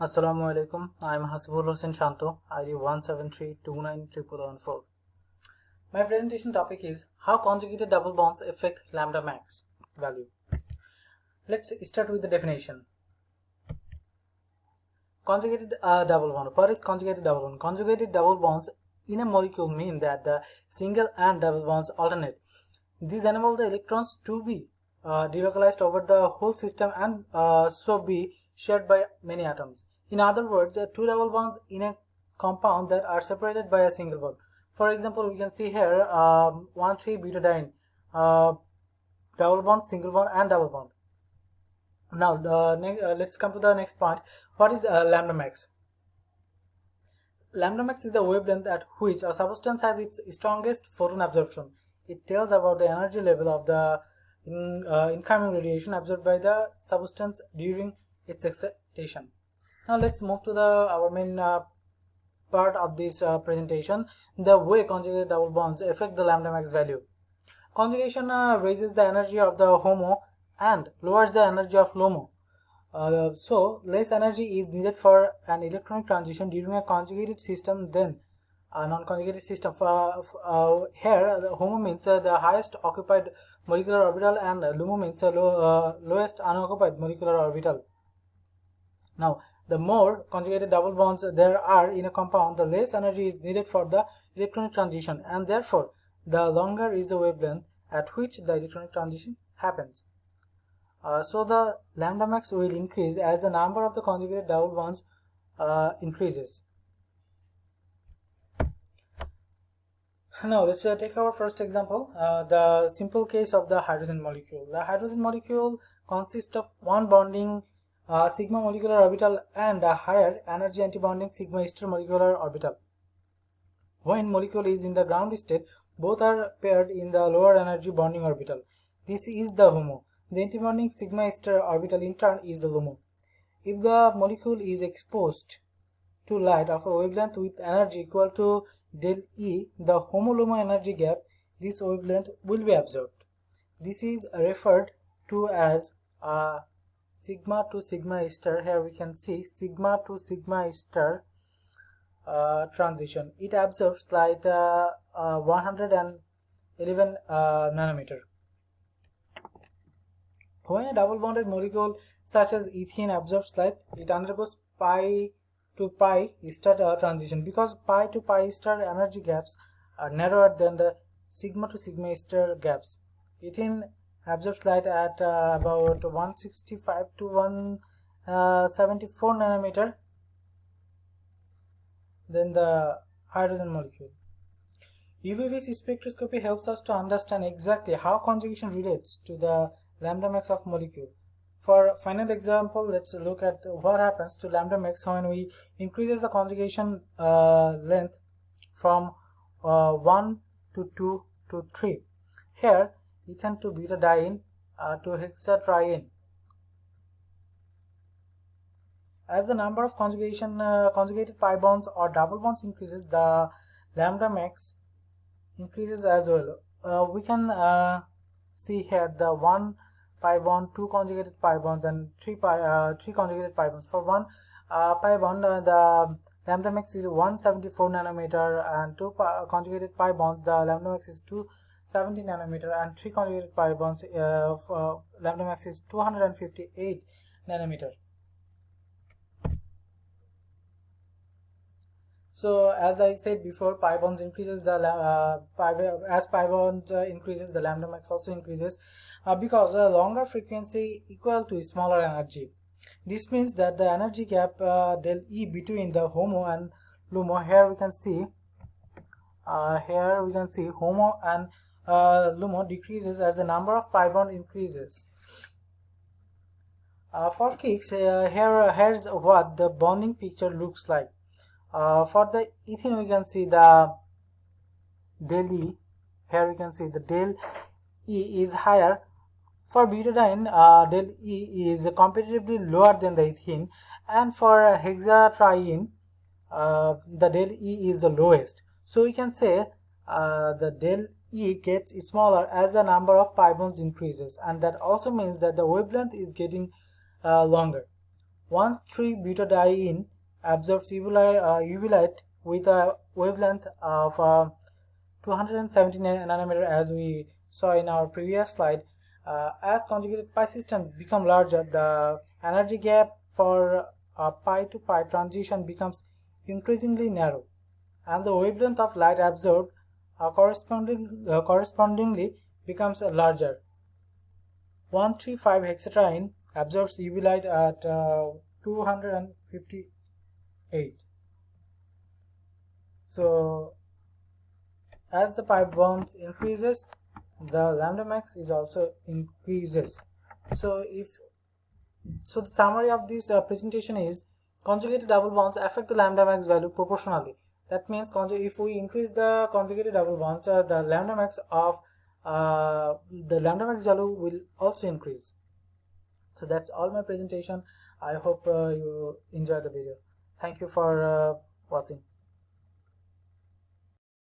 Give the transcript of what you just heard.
Assalamu alaikum. I am Hasibul Hossain Shanto, ID 173291114. My presentation topic is how conjugated double bonds affect lambda max value. Let's start with the definition. Conjugated double bond. What is conjugated double bond? Conjugated double bonds in a molecule mean that the single and double bonds alternate. These enable the electrons to be delocalized over the whole system and so be shared by many atoms. In other words, two double bonds in a compound that are separated by a single bond. For example, we can see here 1,3-butadiene, double bond, single bond, and double bond. Now, let's come to the next point. What is lambda max? Lambda max is the wavelength at which a substance has its strongest photon absorption. It tells about the energy level of the incoming radiation absorbed by the substance during its excitation. Now let's move to our main part of this presentation, the way conjugated double bonds affect the lambda max value. Conjugation raises the energy of the HOMO and lowers the energy of LOMO. So less energy is needed for an electronic transition during a conjugated system than a non-conjugated system. Here the HOMO means the highest occupied molecular orbital and LUMO means lowest unoccupied molecular orbital. Now, the more conjugated double bonds there are in a compound, the less energy is needed for the electronic transition, and therefore the longer is the wavelength at which the electronic transition happens. So the lambda max will increase as the number of the conjugated double bonds increases. Now let's take our first example, the simple case of the hydrogen molecule. The hydrogen molecule consists of one bonding sigma molecular orbital and a higher energy antibonding sigma ester molecular orbital. When molecule is in the ground state, both are paired in the lower energy bonding orbital. This is the HOMO. The antibonding sigma ester orbital in turn is the LUMO. If the molecule is exposed to light of a wavelength with energy equal to del E, the HOMO-LUMO energy gap, this wavelength will be absorbed. This is referred to as sigma to sigma ester. Here we can see sigma to sigma ester transition. It absorbs light 111 nanometer. When a double bonded molecule such as ethene absorbs light, it undergoes pi to pi ester transition. Because pi to pi ester energy gaps are narrower than the sigma to sigma ester gaps. Ethene absorbs light at about 165 to 174 nanometer than the hydrogen molecule. UV-vis spectroscopy helps us to understand exactly how conjugation relates to the lambda max of molecule. For final example, let's look at what happens to lambda max when we increases the conjugation length from 1 to 2 to 3. Here, ethane to butadiene to hexatriene. As the number of conjugated pi bonds or double bonds increases, the lambda max increases as well. We can see here the 1 pi bond, 2 conjugated pi bonds, and 3 conjugated pi bonds. For 1 pi bond, the lambda max is 174 nanometer, and 2 conjugated pi bonds, the lambda max is 270 nanometer, and 3 conjugated pi bonds, lambda max is 258 nanometer. So as I said before, pi bonds increases as pi bonds increases, the lambda max also increases because a longer frequency equal to smaller energy. This means that the energy gap del E between the HOMO and LUMO, here we can see HOMO and LUMO decreases as the number of pi bond increases. For kicks, here's what the bonding picture looks like. For the ethene, we can see the del E. Here we can see the del E is higher. For butadiene, del E is comparatively lower than the ethene, and for hexatriene, the del E is the lowest. So we can say the del E gets smaller as the number of pi bonds increases, and that also means that the wavelength is getting longer. 1,3-butadiene absorbs UV light with a wavelength of 270 nanometer, as we saw in our previous slide. As conjugated pi systems become larger, the energy gap for a pi to pi transition becomes increasingly narrow, and the wavelength of light absorbed correspondingly becomes larger. 135-hexatriene absorbs UV light at 258. So as the pi bonds increases, the lambda max is also increases. So the summary of this presentation is conjugated double bonds affect the lambda max value proportionally. That means if we increase the conjugated double bonds, the lambda max value will also increase. So that's all my presentation. I hope you enjoy the video. Thank you for watching.